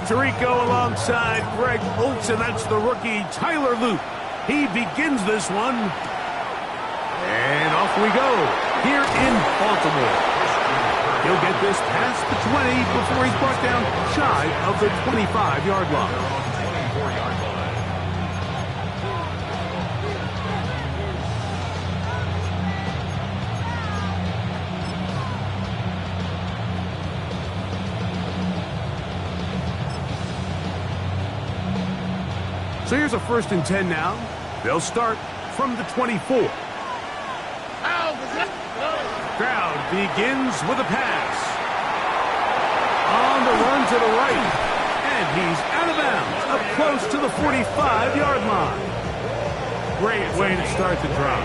Tirico alongside Greg Olsen. That's the rookie Tyler Luke. He begins this one. And off we go here in Baltimore. He'll get this past the 20 before he's brought down shy of the 25-yard line. So here's a 1st and 10 now. They'll start from the 24. Stroud begins with a pass. On the run to the right. And he's out of bounds, up close to the 45-yard line. Great way to start the drive.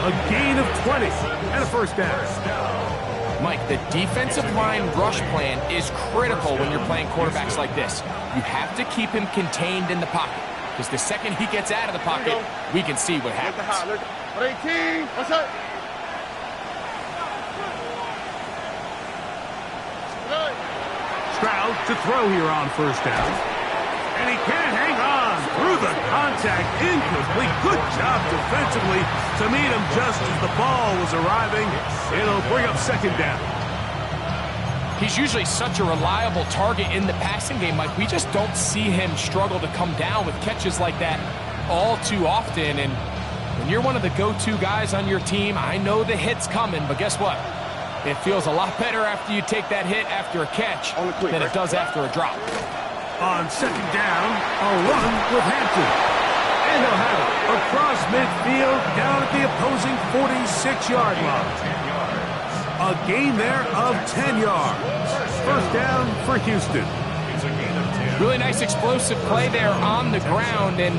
A gain of 20 and a 1st down. Mike, the defensive line rush plan is critical when you're playing quarterbacks like this. You have to keep him contained in the pocket, because the second he gets out of the pocket, we can see what happens. 18, what's up? Stroud to throw here on 1st down. And he can't hang on through the contact. Incomplete. Good job defensively to meet him just as the ball was arriving. It'll bring up 2nd down. He's usually such a reliable target in the passing game, Mike. We just don't see him struggle to come down with catches like that all too often. And when you're one of the go-to guys on your team, I know the hit's coming, but guess what? It feels a lot better after you take that hit after a catch than it does after a drop. On 2nd down, a run with Hampton. And he'll have it across midfield down at the opposing 46-yard line. A gain there of 10 yards. 1st down for Houston. Really nice explosive play there on the ground. And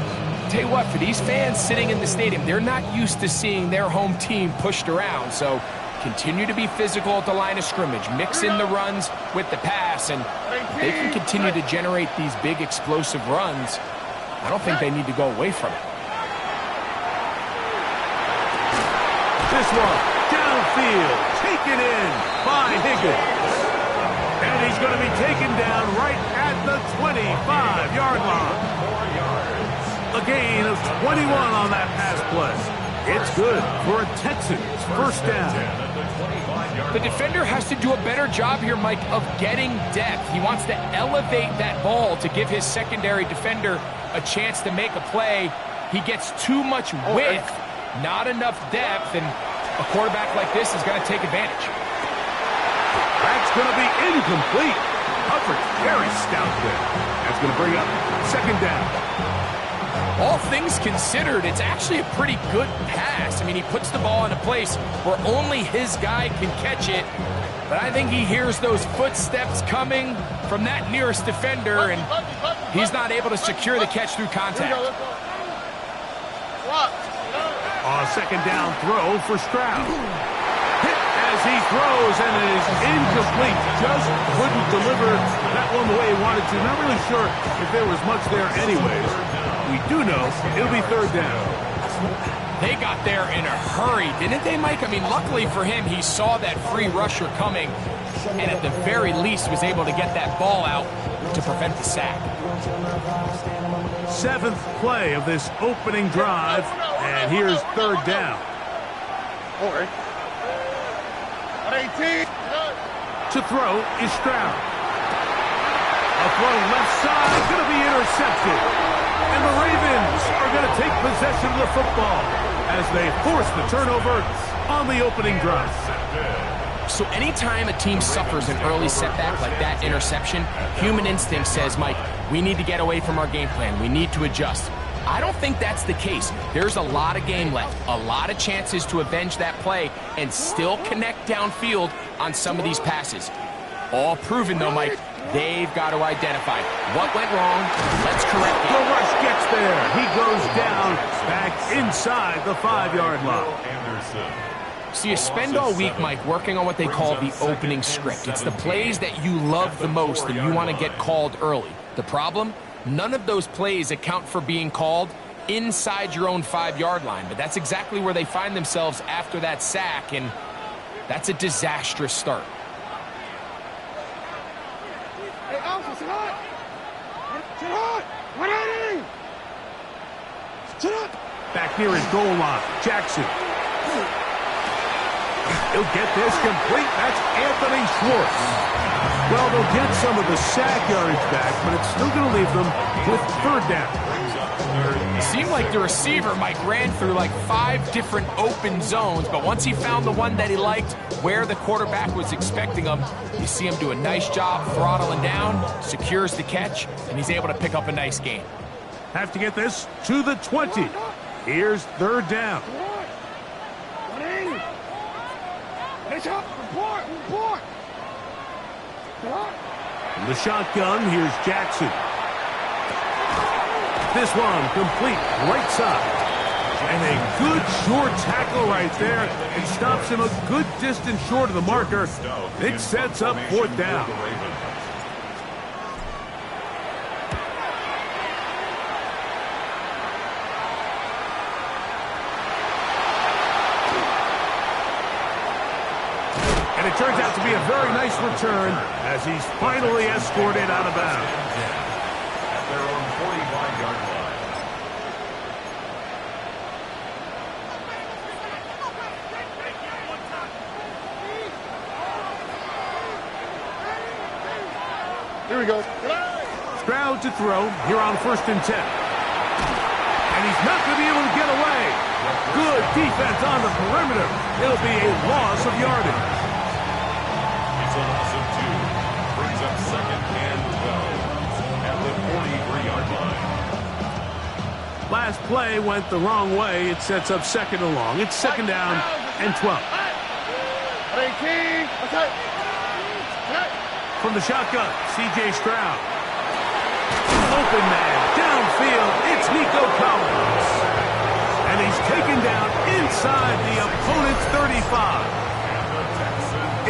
tell you what, for these fans sitting in the stadium, they're not used to seeing their home team pushed around. So continue to be physical at the line of scrimmage. Mix in the runs with the pass. And if they can continue to generate these big explosive runs, I don't think they need to go away from it. This one downfield, taken in by Higgins. And he's going to be taken down right at the 25-yard line. A gain of 21 on that pass play. It's good for a Texans 1st down. The defender has to do a better job here, Mike, of getting depth. He wants to elevate that ball to give his secondary defender a chance to make a play. He gets too much width, not enough depth, and a quarterback like this is going to take advantage. That's going to be incomplete. Coverage very stout there. That's going to bring up 2nd down. All things considered, it's actually a pretty good pass. I mean, he puts the ball in a place where only his guy can catch it. But I think he hears those footsteps coming from that nearest defender, and he's not able to secure the catch through contact. A 2nd down throw for Stroud. Hit as he throws, and it is incomplete. Just couldn't deliver that one the way he wanted to. Not really sure if there was much there anyways. We do know it'll be 3rd down. They got there in a hurry, didn't they, Mike? I mean, luckily for him, he saw that free rusher coming, and at the very least was able to get that ball out to prevent the sack. 7th play of this opening drive, and here's 3rd down. To throw is Stroud. A throw left side, going to be intercepted. And the Ravens are going to take possession of the football as they force the turnover on the opening drive. So anytime a team suffers an early setback like that interception, human instinct says, Mike, we need to get away from our game plan. We need to adjust. I don't think that's the case. There's a lot of game left, a lot of chances to avenge that play and still connect downfield on some of these passes. All proven, though, Mike. They've got to identify what went wrong. Let's correct it. The rush gets there. He goes down back inside the 5-yard line. So you spend all week, Mike, working on what they call the opening script. It's the plays that you love the most and you want to get called early. The problem? None of those plays account for being called inside your own 5-yard line. But that's exactly where they find themselves after that sack, and that's a disastrous start. Back near his goal line, Jackson. He'll get this complete. That's Anthony Schwartz. Well, they'll get some of the sack yardage back, but it's still going to leave them with third down. It seemed like the receiver, Mike, ran through like 5 different open zones, but once he found the one that he liked, where the quarterback was expecting him, you see him do a nice job throttling down, secures the catch, and he's able to pick up a nice gain. Have to get this to the 20. Here's third down. From the shotgun, here's Jackson. This one complete, right side. And a good short tackle right there. It stops him a good distance short of the marker. It sets up fourth down. And it turns out to be a very nice return as he's finally escorted out of bounds. At their own 45-yard line. Here we go. Stroud to throw here on 1st and 10. And he's not going to be able to get away. Good defense on the perimeter. It'll be a loss of yardage. It's a loss of 2. Brings up 2nd and 12 at the 43-yard line. Last play went the wrong way. It sets up 2nd and long. It's 2nd down and 12. From the shotgun, C.J. Stroud. Open man, downfield, it's Nico Collins. And he's taken down inside the opponent's 35.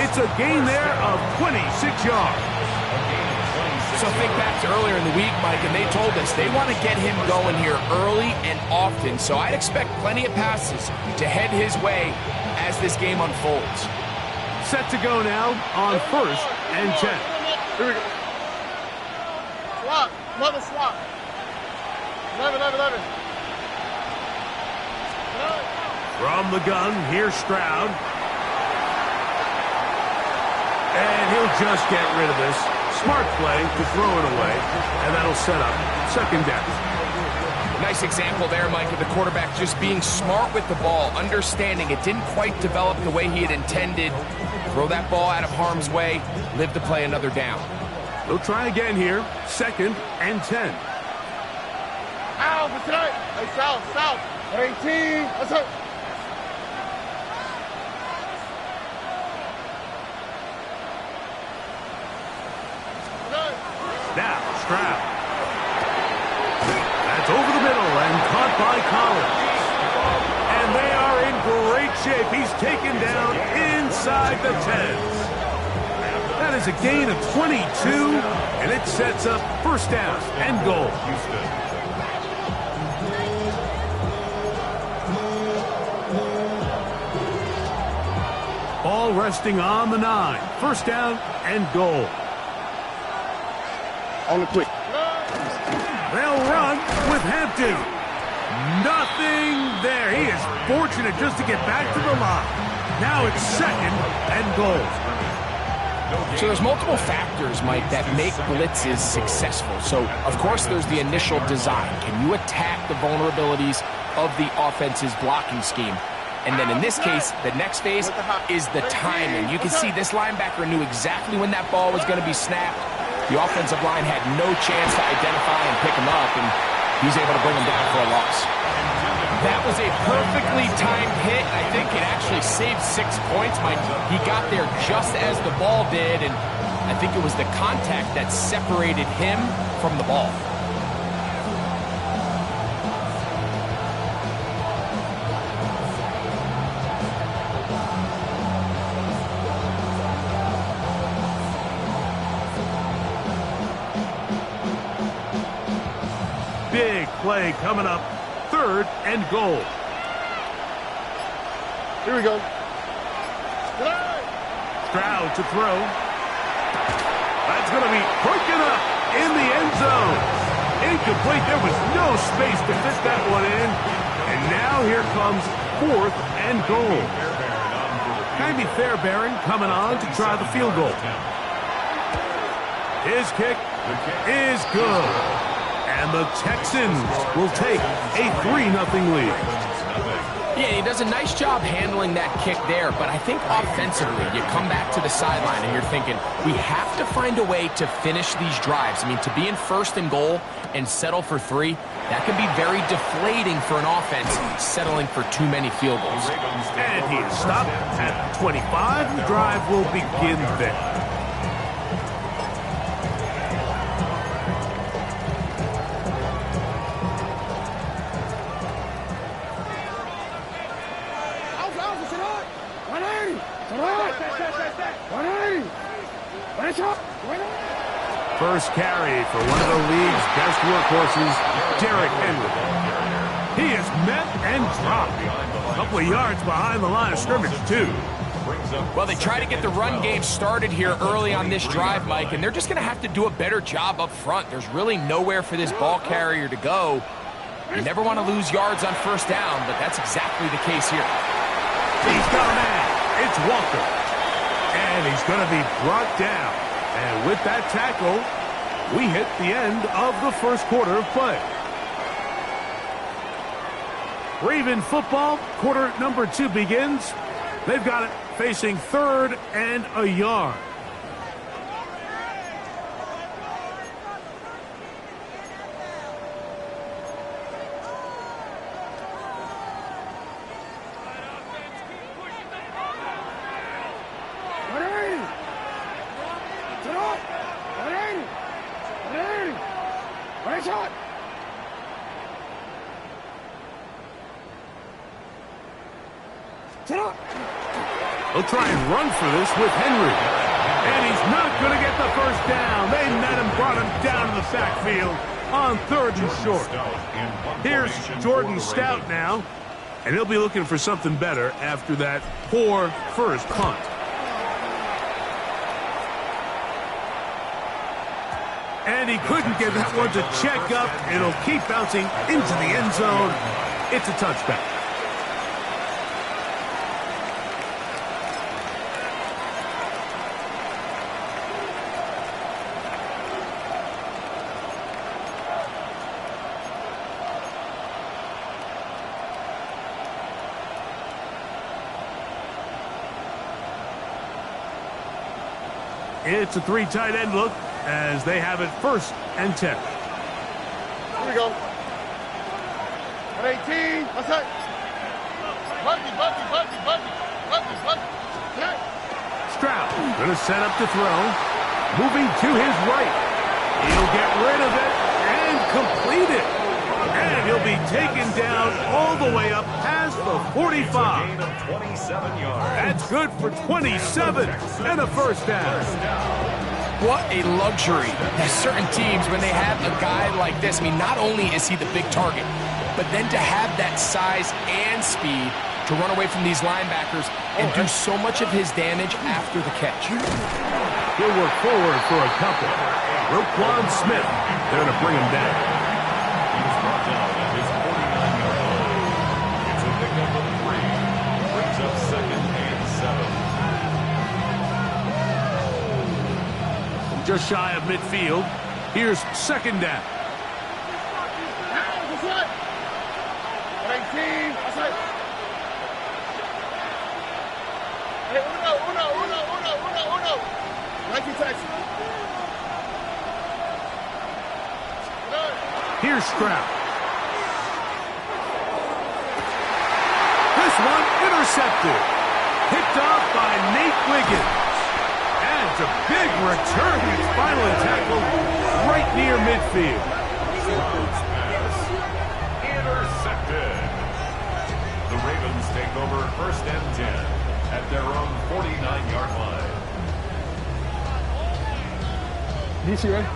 It's a gain there of 26 yards. So think back to earlier in the week, Mike, and they told us they want to get him going here early and often. So I'd expect plenty of passes to head his way as this game unfolds. Set to go now on 1st and 10. Here we go. Swap. Another swap. 11. From the gun, here's Stroud. And he'll just get rid of this. Smart play to throw it away, and that'll set up 2nd down. Nice example there, Mike, of the quarterback just being smart with the ball, understanding it didn't quite develop the way he had intended. Throw that ball out of harm's way, live to play another down. They'll try again here, 2nd and 10. Ow, for tonight. Hey, south. 18. Let's go. Now, Stroud. That's over the middle and caught by Collins. And they are in great shape. He's taken down inside the 10. That is a gain of 22, and it sets up 1st down and goal. Ball resting on the 9. 1st down and goal. On the quick. They'll run with Hampton. Nothing there. He is fortunate just to get back to the line. Now it's 2nd and goal. So there's multiple factors, Mike, that make blitzes successful. So, of course, there's the initial design. Can you attack the vulnerabilities of the offense's blocking scheme? And then in this case, the next phase is the timing. You can see this linebacker knew exactly when that ball was going to be snapped. The offensive line had no chance to identify and pick him up, and he's able to bring him down for a loss. That was a perfectly timed hit. I think it actually saved 6 points, Mike. He got there just as the ball did, and I think it was the contact that separated him from the ball. Big play coming up. 3rd and goal. Here we go. Stroud to throw. That's going to be broken up. in the end zone. Incomplete. There was no space to fit that one in. And now here comes 4th and goal. Jamie Fairbairn coming on to try the field goal. His kick is good. And the Texans will take a 3-0 lead. Yeah, he does a nice job handling that kick there, but I think offensively, you come back to the sideline and you're thinking, we have to find a way to finish these drives. I mean, to be in 1st and goal and settle for 3, that can be very deflating for an offense settling for too many field goals. And he is stopped at 25. The drive will begin there. First carry for one of the league's best workhorses, Derrick Henry. He is met and dropped. A couple of yards behind the line of scrimmage, too. Well, they try to get the run game started here early on this drive, Mike, and they're just going to have to do a better job up front. There's really nowhere for this ball carrier to go. You never want to lose yards on 1st down, but that's exactly the case here. He's got a man. It's Walker. And he's going to be brought down. And with that tackle, we hit the end of the 1st quarter of play. Raven football, quarter number 2 begins. They've got it facing 3rd and a yard. They'll try and run for this with Henry. And he's not going to get the 1st down. They met him, brought him down to the backfield on 3rd and short. Here's Jordan Stout now. And he'll be looking for something better after that poor first punt. And he couldn't get that one to check up. It'll keep bouncing into the end zone. It's a touchback. It's a 3 tight end look as they have it 1st and 10. Here we go. At 18. That's it. Bucky. Stroud going to set up to throw. Moving to his right. He'll get rid of it and complete it. And he'll be taken down all the way up past the 45. That's good for 27 and a 1st down. What a luxury. There's certain teams, when they have a guy like this, I mean, not only is he the big target, but then to have that size and speed to run away from these linebackers and do so much of his damage after the catch. He'll work forward for a couple. Roquan Smith, they're going to bring him down. He was brought down at his 49-yard line. It's a pickup of 3. Brings up 2nd and 7. Just shy of midfield. Here's 2nd down. That's it. At 18. That's it. Hey, uno. Nike Texas. Here's Stroud. This one intercepted. Picked off by Nate Wiggins. And it's a big return. He's finally tackled right near midfield. Stroud's pass intercepted. The Ravens take over 1st and 10 at their own 49-yard line. DC, right?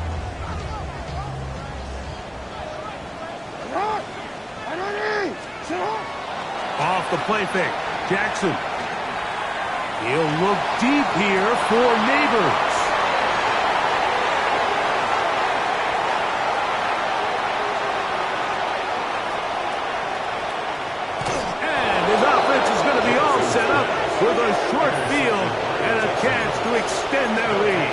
Off the play fake. Jackson. He'll look deep here for Neighbors. extend their lead.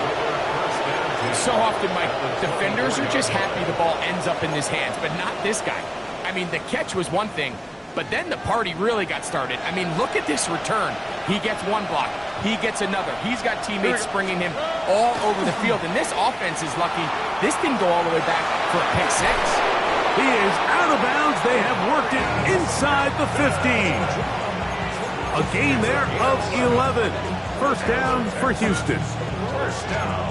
So often, Mike, defenders are just happy the ball ends up in his hands, but not this guy. I mean, the catch was one thing, but then the party really got started. I mean, look at this return. He gets one block. He gets another. He's got teammates springing him all over the field, and this offense is lucky this didn't go all the way back for a pick six. He is out of bounds. They have worked it inside the 15. A gain there of 11. First down for Houston.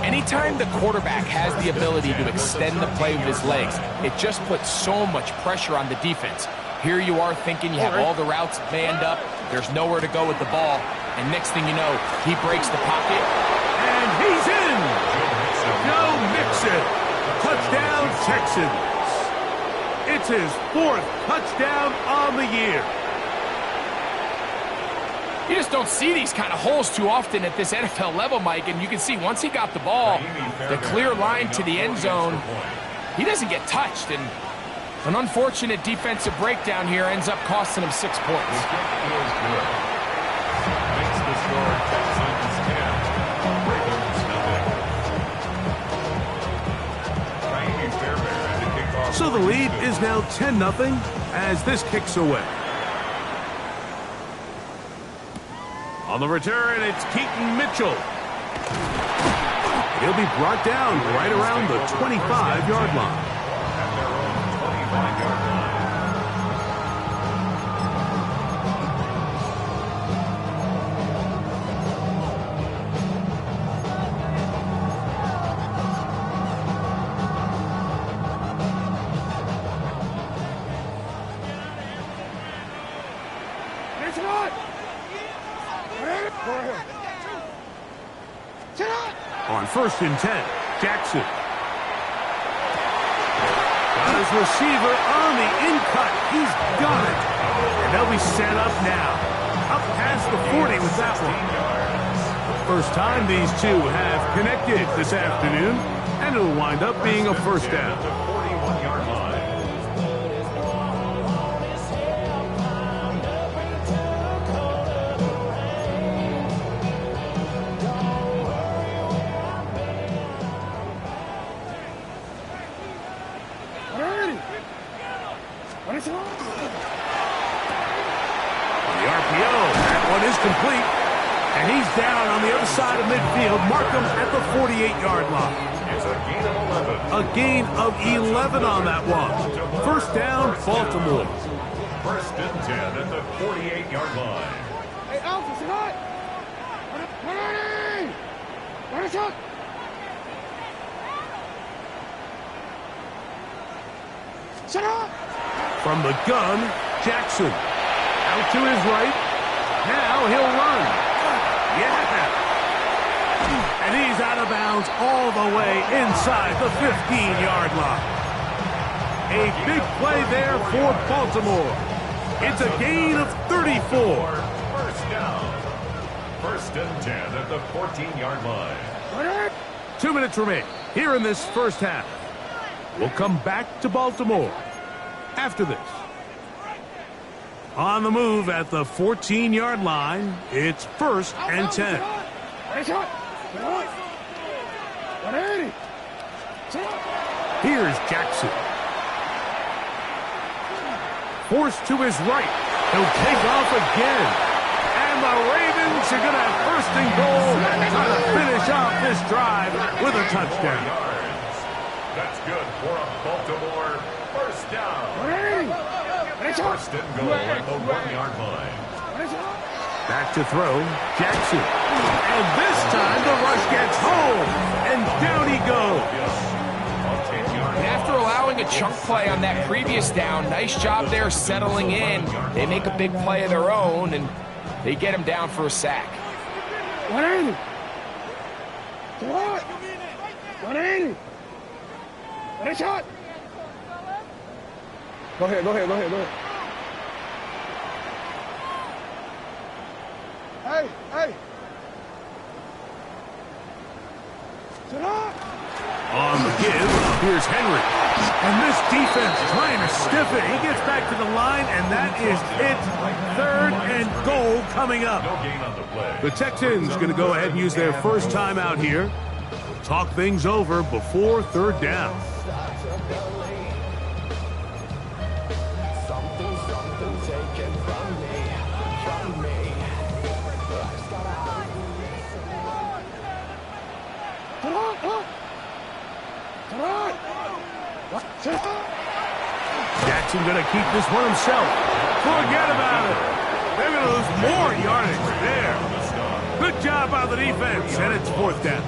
Anytime the quarterback has the ability to extend the play with his legs, it just puts so much pressure on the defense. Here you are thinking you have all the routes manned up, there's nowhere to go with the ball, and next thing you know, he breaks the pocket. And he's in! Joe Mixon. Touchdown, Texans. It's his 4th touchdown on the year. You just don't see these kind of holes too often at this NFL level, Mike, and you can see once he got the ball, the clear line to the end zone, he doesn't get touched, and an unfortunate defensive breakdown here ends up costing him 6 points. Makes the score Texans 10, Ravens nothing. So the lead is now 10-0 as this kicks away. On the return, it's Keaton Mitchell. He'll be brought down right around the 25-yard line. At their own 25-yard line. On 1st and 10, Jackson. Got his receiver on the in-cut. He's got it. And they'll be set up now. Up past the 40 with that one. First time these two have connected this afternoon, and it'll wind up being a first down. The 41-yard line. Complete, and he's down on the other side of midfield. Markham at the 48-yard line. It's a gain of 11. A gain of 11 on that one. First down, Baltimore. 1st and 10 at the 48-yard line. Hey, Alpha, sit up! Run a shot! Shut up! From the gun, Jackson. Out to his right. Now he'll run. Yeah. And he's out of bounds all the way inside the 15-yard line. A big play there for Baltimore. It's a gain of 34. First down. 1st and 10 at the 14-yard line. 2 minutes remain here in this first half. We'll come back to Baltimore after this. On the move at the 14-yard line, it's 1st and 10. Here's Jackson. Forced to his right. He'll take off again. And the Ravens are going to have 1st and goal, trying to finish off this drive with a touchdown. That's good for a Baltimore 1st down. 1st and goal at the 1-yard line. Back to throw, Jackson. And this time the rush gets home. And down he goes. And after allowing a chunk play on that previous down, nice job there settling in. They make a big play of their own, and they get him down for a sack. 180. What? 180. What a shot. Go ahead. Hey. On the give, here's Henry. And this defense trying to stiff it. He gets back to the line, and that is it. 3rd and goal coming up. No gain on the play. The Texans going to go ahead and use their first timeout here. Talk things over before 3rd down. Jackson going to keep this one himself. Forget about it. They're going to lose more yardage there. Good job by the defense, and it's 4th down.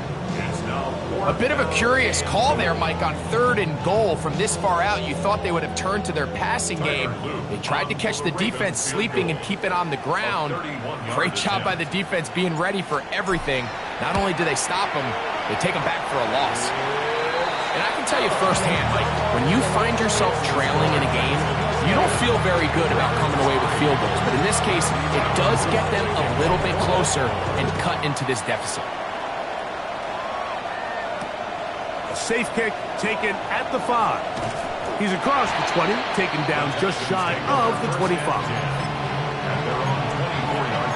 A bit of a curious call there, Mike, on 3rd and goal. From this far out, you thought they would have turned to their passing game. They tried to catch the defense sleeping and keep it on the ground. Great job by the defense being ready for everything. Not only do they stop them, they take them back for a loss. And I can tell you firsthand, Mike, when you find yourself trailing in a game, you don't feel very good about coming away with field goals. But in this case, it does get them a little bit closer and cut into this deficit. A safe kick taken at the 5. He's across the 20, taken down just shy of the 25. And they're on 24-yard line.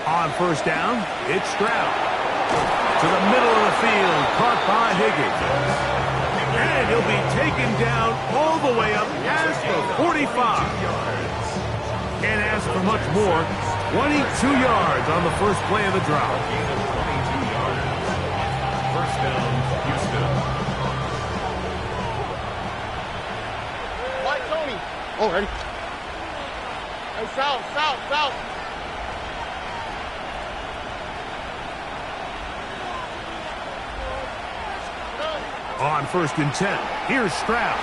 On 1st down, it's Stroud. To the middle of the field, caught by Higgins. And he'll be taken down all the way up past the 45. Can't ask for much more. 22 yards on the first play of the drive. Gain of 22 yards. 1st down, Houston. White Tony. Oh, ready. Hey, south. On 1st and 10, here's Stroud.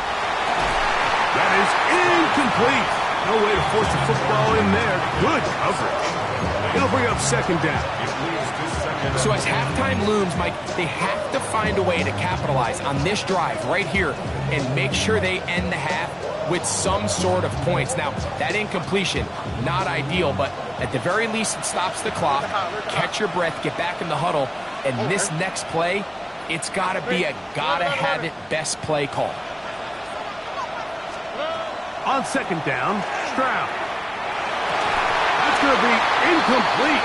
That is incomplete. No way to force the football in there. Good coverage. It'll bring up 2nd down. So as halftime looms, Mike, they have to find a way to capitalize on this drive right here and make sure they end the half with some sort of points. Now, that incompletion, not ideal, but at the very least, it stops the clock. Catch your breath, get back in the huddle, and this next play, it's got to be a gotta-have-it best play call. On 2nd down, Stroud. That's going to be incomplete.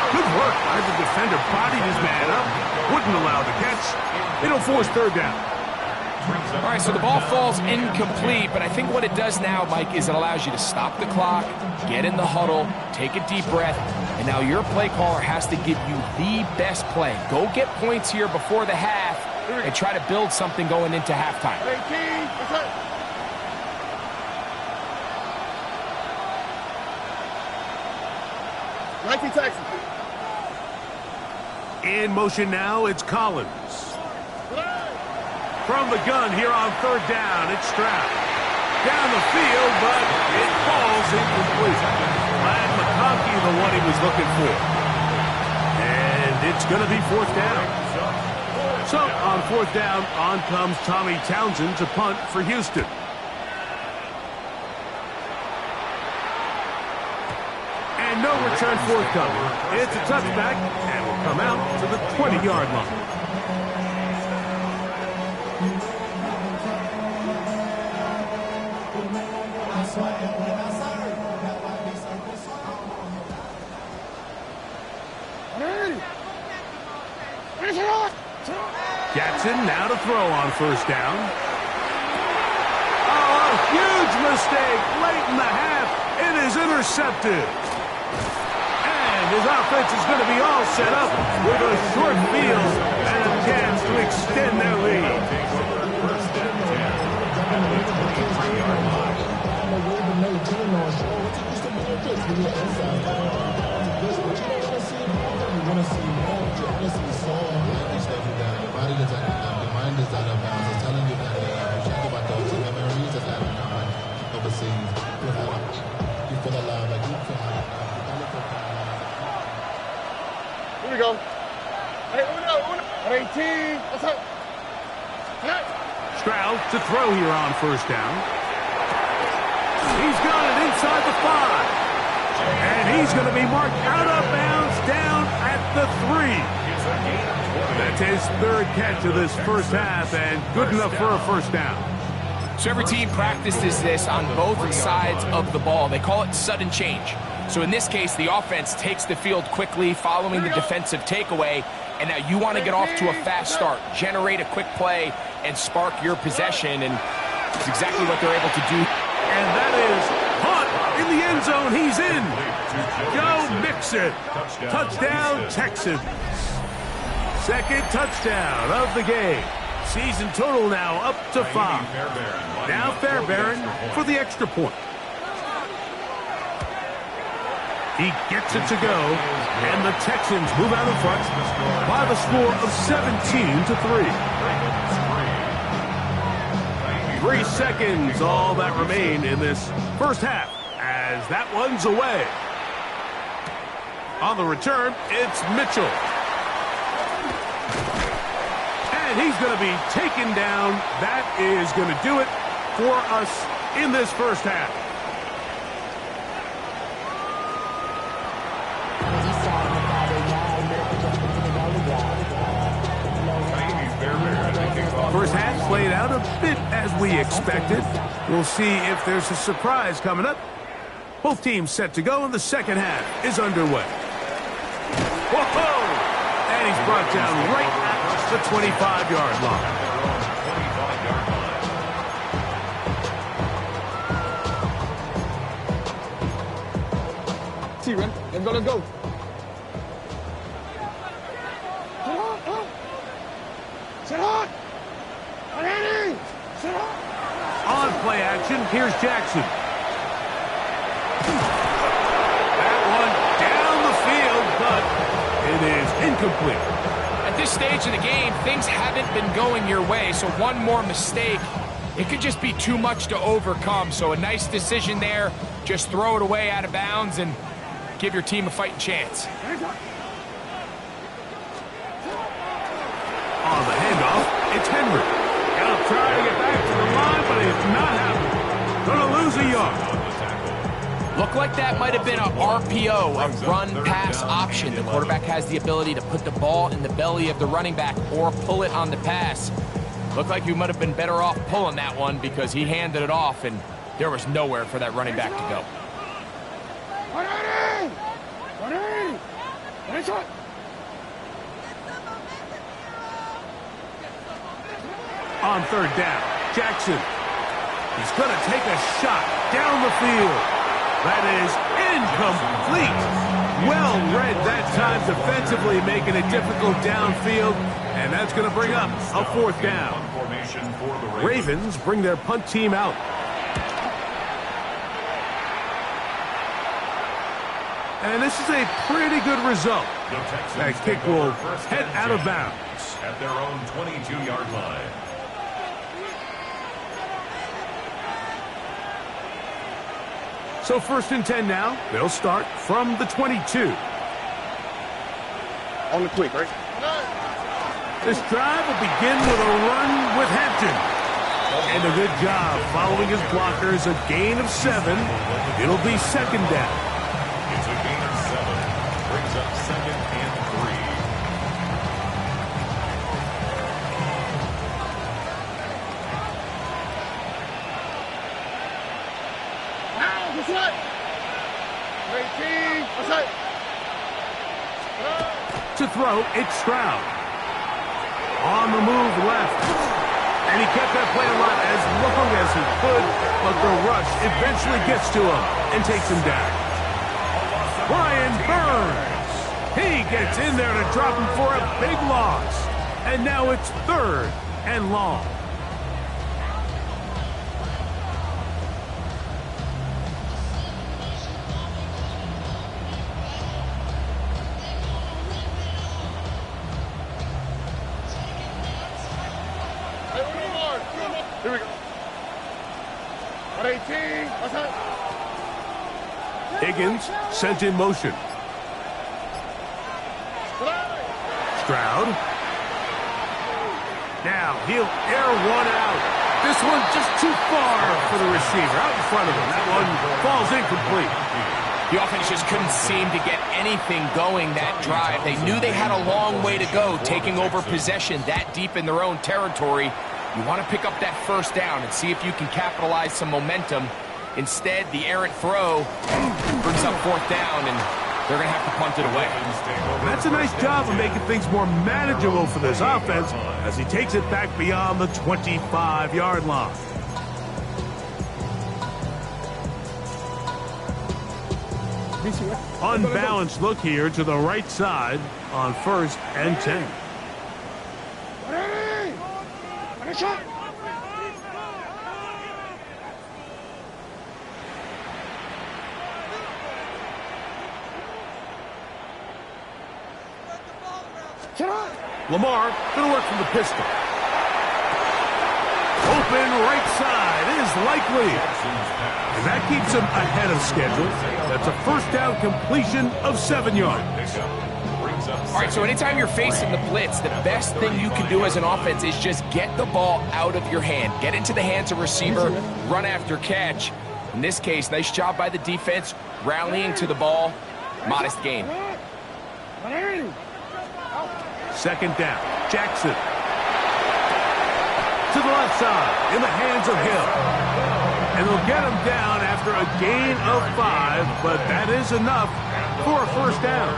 Good work by the defender. Bodied his man up. Wouldn't allow the catch. It'll force 3rd down. All right, so the ball falls incomplete, but I think what it does now, Mike, is it allows you to stop the clock, get in the huddle, take a deep breath, and now your play caller has to give you the best play. Go get points here before the half and try to build something going into halftime. 19 Texans. In motion now, it's Collins. From the gun here on 3rd down, it's Stroud. Down the field, but it falls incomplete. Glad McConkey, the one he was looking for. And it's going to be 4th down. So on 4th down, on comes Tommy Townsend to punt for Houston. And no return forthcoming. It's a touchback and will come out to the 20-yard line. Jackson now to throw on 1st down. Oh, a huge mistake late in the half. It is intercepted. And his offense is going to be all set up with a short field and a chance to extend their lead. Here we go. Hey, uno. At 18. Outside. Stroud to throw here on first down. He's got it inside the 5. And he's going to be marked out of bounds down at the 3. That's his third catch of this first half, and good enough for a first down. So every team practices this on both sides of the ball. They call it sudden change. So in this case, the offense takes the field quickly following the defensive takeaway, and now you want to get off to a fast start, generate a quick play, and spark your possession, and it's exactly what they're able to do. And that is Hunt in the end zone. He's in. Joe Mixon. Touchdown, Texans. Second touchdown of the game. Season total now up to 5. Now Fairbairn for the extra point. He gets it to go, and the Texans move out in front by the score of 17-3. 3 seconds, all that remain in this first half, as that one's away. On the return, it's Mitchell. And he's going to be taken down. That is going to do it for us in this first half. First half played out a bit as we expected. We'll see if there's a surprise coming up. Both teams set to go, and the second half is underway. Whoa! And he's brought down right at the 25-yard line. T-Ren, let's go. Sit on! On play action, here's Jackson. That one down the field, but it is incomplete. At this stage of the game, things haven't been going your way, so one more mistake, it could just be too much to overcome. So a nice decision there. Just throw it away out of bounds and give your team a fighting chance. On the handoff, it's Henry. He'll try to get back to the line, but it's not happening. Gonna lose a yard. Looked like that might have been a RPO, a run-pass option. The quarterback has the ability to put the ball in the belly of the running back or pull it on the pass. Looked like you might have been better off pulling that one because he handed it off, and there was nowhere for that running back to go. On third down, Jackson. He's going to take a shot down the field. That is incomplete. Well read that time defensively, making it difficult downfield, and that's going to bring up a fourth down. Ravens bring their punt team out. And this is a pretty good result. That kick will head out of bounds at their own 22-yard line. So 1st and 10 now. They'll start from the 22. On the quick, right? This drive will begin with a run with Hampton. And a good job following his blockers. A gain of 7. It'll be second down. It's a gain of 7. Brings up 2nd and 3. To throw, it's Stroud. On the move left. And he kept that play alive as long as he could, but the rush eventually gets to him and takes him down. Brian Burns. He gets in there to drop him for a big loss. And now it's 3rd and long. Here we go. At 18, outside. Higgins sent in motion. Stroud. Now he'll air one out. This one just too far for the receiver. Out in front of him. That one falls incomplete. The offense just couldn't seem to get anything going that drive. They knew they had a long way to go, taking over possession that deep in their own territory. You want to pick up that first down and see if you can capitalize some momentum. Instead, the errant throw brings up fourth down, and they're going to have to punt it away. That's a nice job of making things more manageable for this offense as he takes it back beyond the 25-yard line. Unbalanced look here to the right side on 1st and 10. Lamar going to work from the pistol. Open right side is likely. And that keeps him ahead of schedule. That's a first down completion of 7 yards. All right, so anytime you're facing the blitz, the best thing you can do as an offense is just get the ball out of your hand. Get into the hands of receiver, run after catch. In this case, nice job by the defense, rallying to the ball. Modest gain. Second down. Jackson. To the left side, in the hands of Hill. And they'll get him down after a gain of 5, but that is enough for a first down.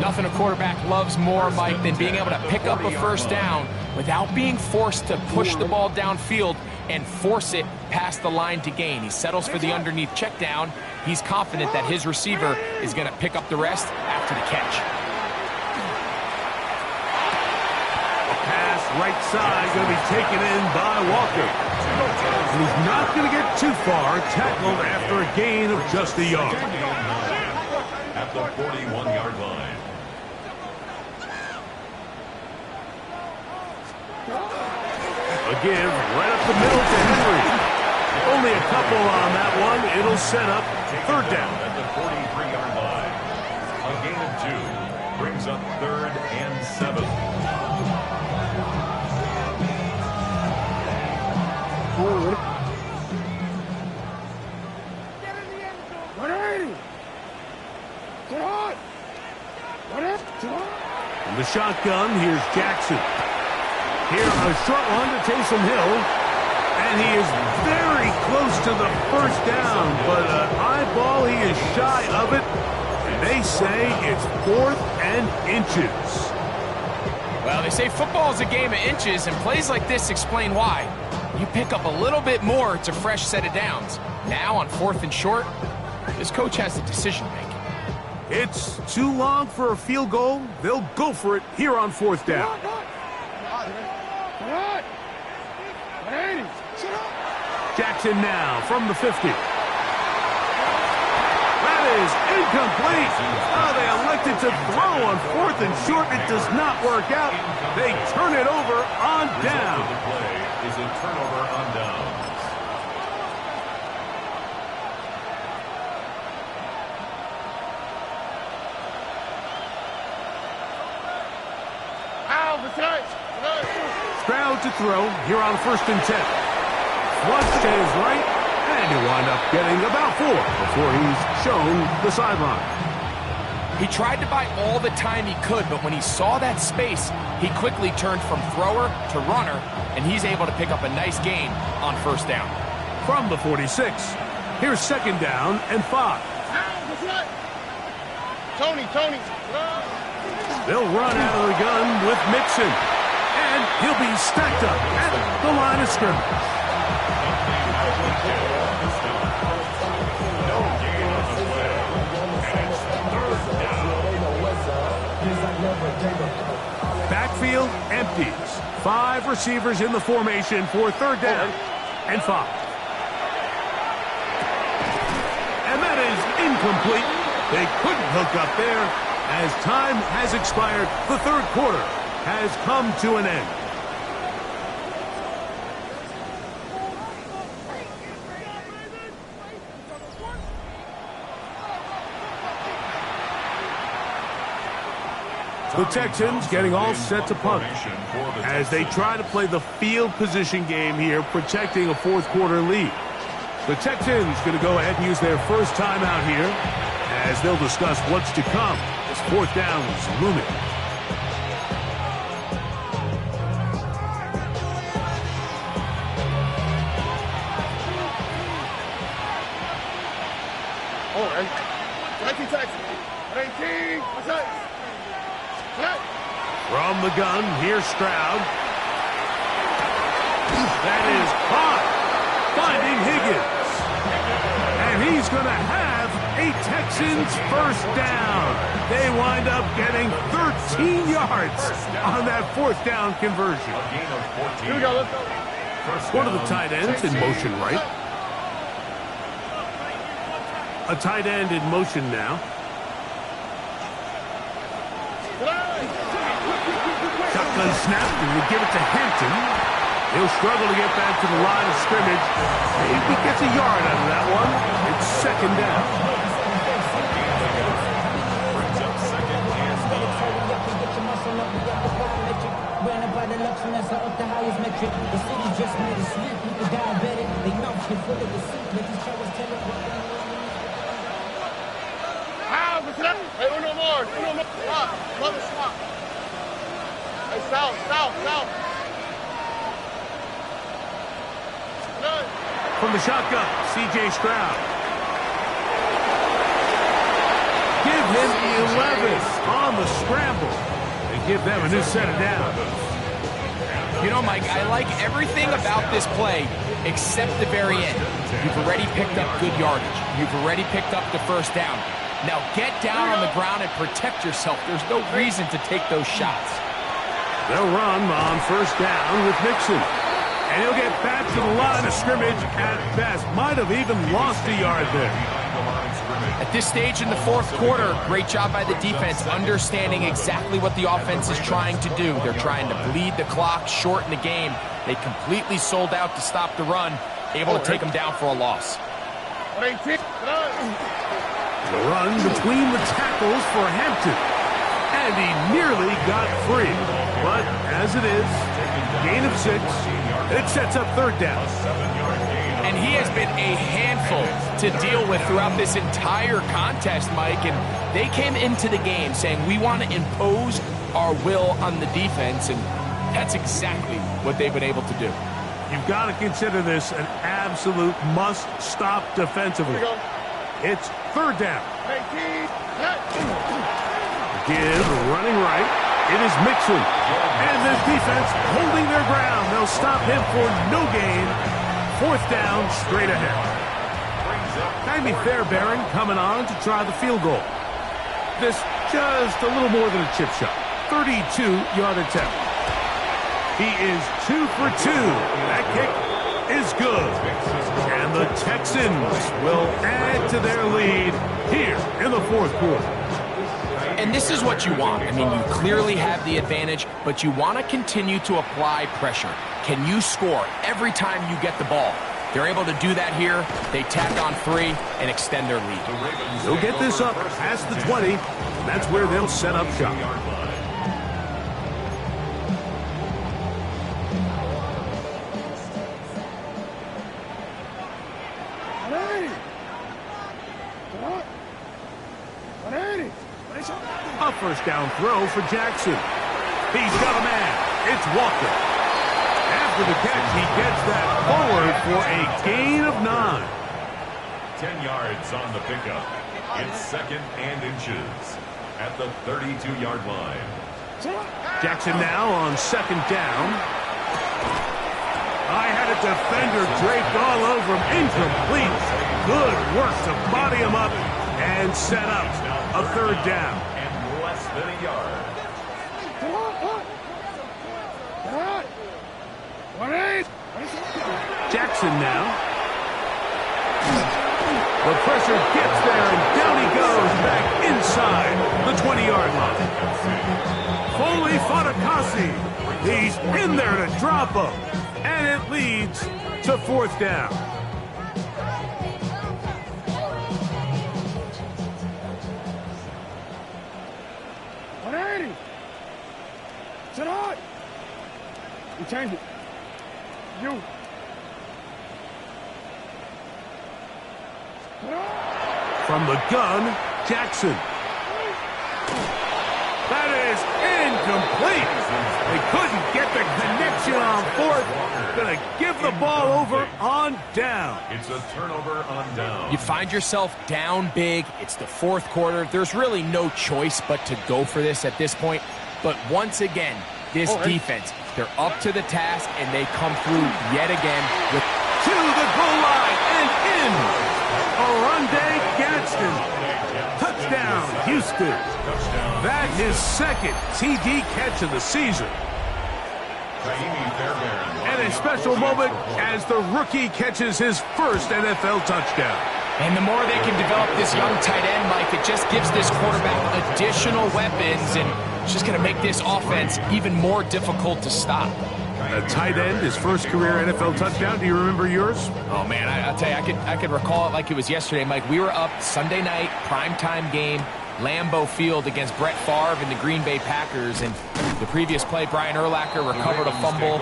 Nothing a quarterback loves more, Mike, than being able to pick up a first down without being forced to push the ball downfield and force it past the line to gain. He settles for the underneath check down. He's confident that his receiver is going to pick up the rest after the catch. Pass right side going to be taken in by Walker. And he's not going to get too far, tackled after a gain of just a yard. At the 41-yard line. A give right up the middle to Henry. Only a couple on that one. It'll set up third down. At the 43-yard line. A gain of 2 brings up 3rd and 7. In the shotgun, here's Jackson. Here, a short one to Taysom Hill. And he is very close to the first down, but an eyeball, he is shy of it. And they say it's 4th and inches. Well, they say football is a game of inches, and plays like this explain why. You pick up a little bit more, it's a fresh set of downs. Now on 4th and short, this coach has a decision to make. It's too long for a field goal. They'll go for it here on 4th down. Jackson now from the 50. That is incomplete. Oh, they elected to throw on 4th and short. It does not work out. They turn it over on down. The play is a turnover on downs. Stroud to throw here on 1st and 10. Flush to his right, and he'll wind up getting about 4 before he's shown the sideline. He tried to buy all the time he could, but when he saw that space, he quickly turned from thrower to runner, and he's able to pick up a nice gain on 1st down. From the 46, here's 2nd down and 5. Tony. They'll run out of the gun with Mixon. And he'll be stacked up at the line of scrimmage. Backfield empties. 5 receivers in the formation for 3rd down and 5. And that is incomplete. They couldn't hook up there. As time has expired, the 3rd quarter has come to an end. The Texans getting all set to punt as they try to play the field position game here, protecting a fourth quarter lead. The Texans going to go ahead and use their first timeout here as they'll discuss what's to come. This fourth down is looming. From the gun, here's Stroud. That is caught, finding Higgins. And he's going to have a Texans first down. They wind up getting 13 yards on that fourth down conversion. Here we go, let's go. One of the tight ends in motion right. A tight end in motion now. Shotgun snap, and we give it to Hampton. He'll struggle to get back to the line of scrimmage. Maybe gets a yard out of that one. It's second down. Hey, uno more. Stop. Love it, stop. Hey, south. Good. From the shotgun, C.J. Stroud. Give him 11 on the scramble. And give them a new set of downs. You know, Mike, I like everything about this play except the very end. You've already picked up good yardage. You've already picked up the first down. Now get down on the ground and protect yourself. There's no reason to take those shots. They'll run on first down with Mixon. And he'll get back to the line of scrimmage at best. Might have even lost a yard there. At this stage in the fourth quarter, great job by the defense, understanding exactly what the offense is trying to do. They're trying to bleed the clock, shorten the game. They completely sold out to stop the run, able to take them down for a loss. The run between the tackles for Hampton. And he nearly got free. But as it is, gain of 6. It sets up third down. And he has been a handful to deal with throughout this entire contest, Mike. And they came into the game saying, we want to impose our will on the defense. And that's exactly what they've been able to do. You've got to consider this an absolute must-stop defensively. It's third down. Give running right. It is Mixon. And this defense holding their ground. They'll stop him for no gain. Fourth down, straight ahead. Jamie Fairbairn coming on to try the field goal. This just a little more than a chip shot. 32-yard attempt. He is 2 for 2. That kick is good. And the Texans will add to their lead here in the fourth quarter. And this is what you want. I mean, you clearly have the advantage, but you want to continue to apply pressure. Can you score every time you get the ball? They're able to do that here. They tack on 3 and extend their lead. They'll get this up past the 20. And that's where they'll set up shop. A first down throw for Jackson. He's got a man. It's Walker. After the catch, he gets that forward for a gain of 9. 10 yards on the pickup. It's second and inches at the 32-yard line. Jackson now on second down. I had a defender draped all over him. Incomplete. Good work to body him up and set up a third down. And less than a yard. Jackson now. The pressure gets there, and down he goes back inside the 20-yard line. Foley Fatukasi. He's in there to drop him, and it leads to fourth down. Sit on. You change it. You. From the gun, Jackson. That is incomplete. They couldn't get the connection on fourth. Gonna give the ball over on down. It's a turnover on down. You find yourself down big. It's the fourth quarter. There's really no choice but to go for this at this point. But once again, this defense, they're up to the task, and they come through yet again with to the goal line and in. Oronde Gadsden. Touchdown, Houston. That his second TD catch of the season. And a special moment as the rookie catches his first NFL touchdown. And the more they can develop this young tight end, Mike, it just gives this quarterback additional weapons, and it's just going to make this offense even more difficult to stop. A tight end, his first career NFL touchdown. Do you remember yours? Oh, man, I'll tell you, I could recall it like it was yesterday, Mike. We were up Sunday night, primetime game, Lambeau Field against Brett Favre and the Green Bay Packers. And the previous play, Brian Urlacher recovered a fumble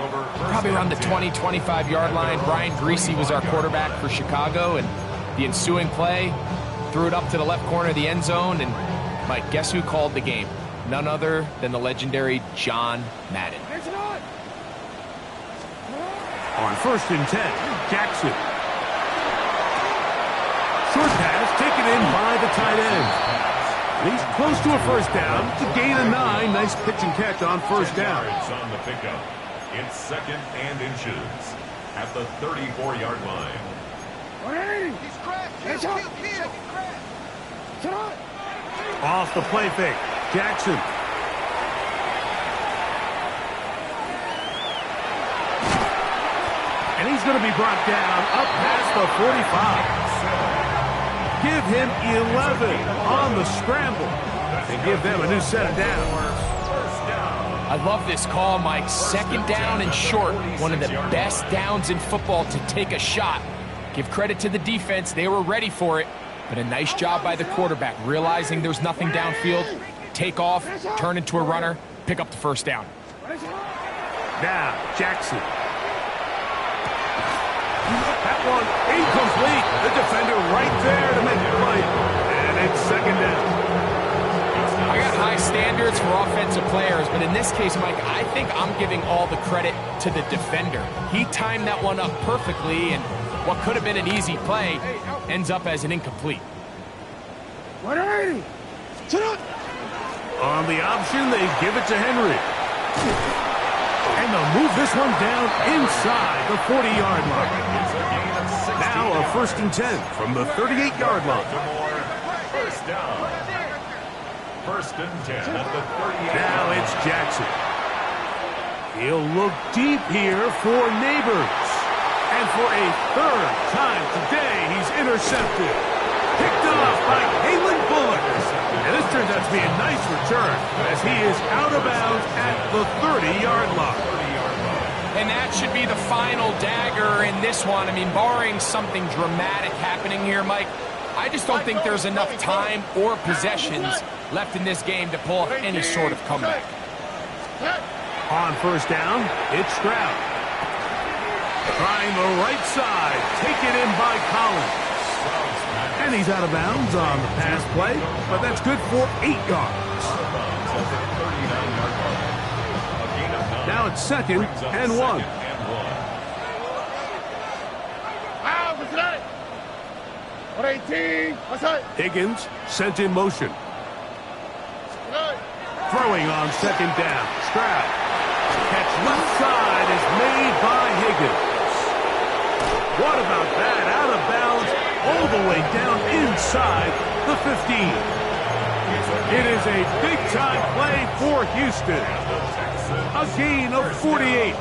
probably around the 20, 25-yard line. Brian Greasy was our quarterback for Chicago, and the ensuing play threw it up to the left corner of the end zone. And, Mike, guess who called the game? None other than the legendary John Madden. On 1st and 10, Jackson. Short pass taken in by the tight end. He's close to a first down. It's a gain of 9. Nice pitch and catch on first down. On the pickup. It's 2nd and inches at the 34-yard line. He's cracked. Off the play fake. Jackson. And he's going to be brought down up past the 45. Give him 11 on the scramble and give them a new set of downs. I love this call, Mike. 2nd down and short. One of the best downs in football to take a shot. Give credit to the defense. They were ready for it. But a nice job by the quarterback, realizing there's nothing downfield. Take off, turn into a runner, pick up the first down. Now, Jackson. That one incomplete. The defender right there to make the play. And it's 2nd down. I got high standards for offensive players, but in this case, Mike, I think I'm giving all the credit to the defender. He timed that one up perfectly, and what could have been an easy play ends up as an incomplete. 180. Sit up. On the option, they give it to Henry. And they'll move this one down inside the 40-yard line. Now a 1st and 10 from the 38-yard line. First down. 1st and 10 at the 38. Now it's Jackson. He'll look deep here for Neighbors. And for a 3rd time today, he's intercepted. Picked off by Kalen Bullock. And this turns out to be a nice return as he is out of bounds at the 30-yard line. And that should be the final dagger in this one. I mean, barring something dramatic happening here, Mike, I just don't think there's enough time or possessions left in this game to pull off any sort of comeback. On 1st down, it's Stroud. Trying the right side, taken in by Collins. And he's out of bounds on the pass play, but that's good for 8 yards. Now it's 2nd and 1. Higgins sent in motion. Throwing on 2nd down. Stroud. Catch left side is made by Higgins. What about that? Out of bounds all the way down inside the 15. It is a big-time play for Houston. A gain of 48.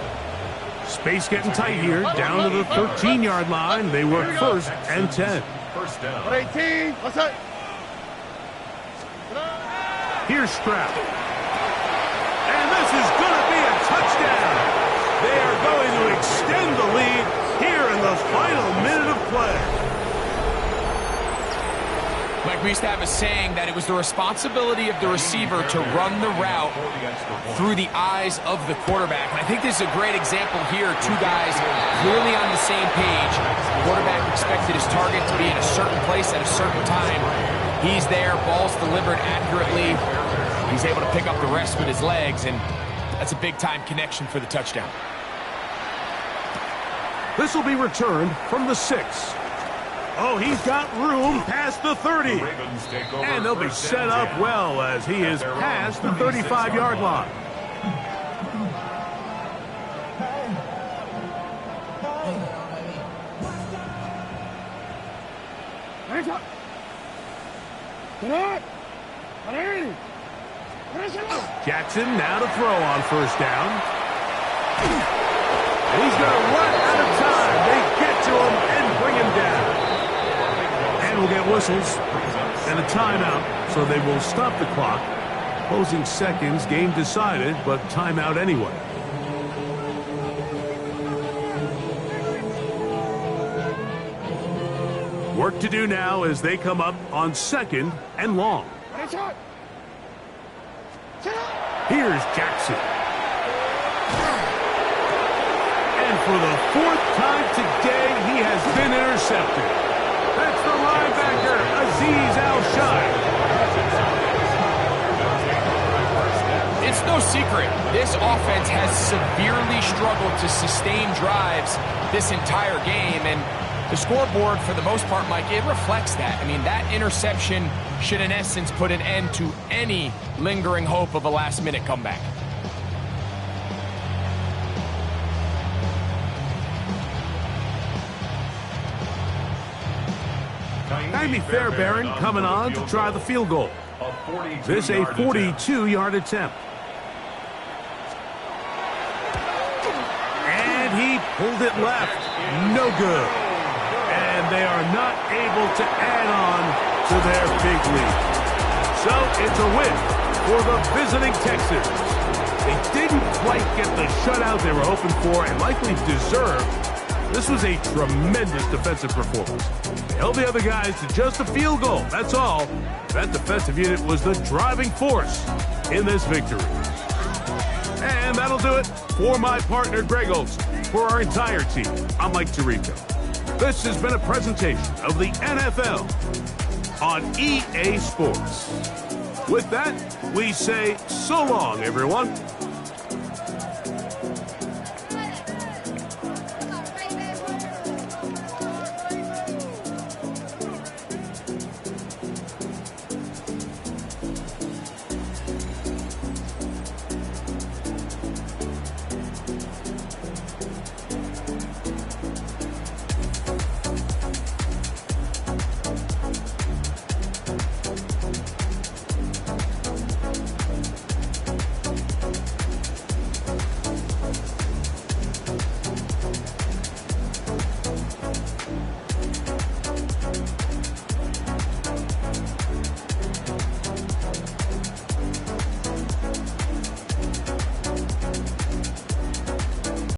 Space getting tight here, down to the 13-yard line. They work 1st and 10. First down. 18. What's that? Here's Stroud. And this is going to be a touchdown. They are going to extend the lead here in the final minute of play. Mike, Mike, we used to have a saying that it was the responsibility of the receiver to run the route through the eyes of the quarterback. And I think this is a great example here. Two guys clearly on the same page. The quarterback expected his target to be in a certain place at a certain time. He's there, ball's delivered accurately. He's able to pick up the rest with his legs, and that's a big-time connection for the touchdown. This will be returned from the 6. Oh, he's got room past the 30. And they'll be set up well as he is past the 35-yard line. Jackson now to throw on first down. And he's going to run out of time. They get to him and bring him down. And we'll get whistles and a timeout, so they will stop the clock. Closing seconds, game decided, but timeout anyway. Work to do now as they come up on 2nd and long. Here's Jackson. And for the 4th time today, he has been intercepted. That's the linebacker, Azeez Al-Shaath. It's no secret, this offense has severely struggled to sustain drives this entire game, and the scoreboard, for the most part, Mike, it reflects that. I mean, that interception should, in essence, put an end to any lingering hope of a last-minute comeback. Andy Fairbairn coming on to try the field goal. This a 42-yard attempt. And he pulled it left. No good. And they are not able to add on to their big lead. So it's a win for the visiting Texans. They didn't quite get the shutout they were hoping for and likely deserved. This was a tremendous defensive performance. They held the other guys to just a field goal. That's all. That defensive unit was the driving force in this victory. And that'll do it for my partner, Greg Olsen. For our entire team, I'm Mike Tirico. This has been a presentation of the NFL on EA Sports. With that, we say so long, everyone.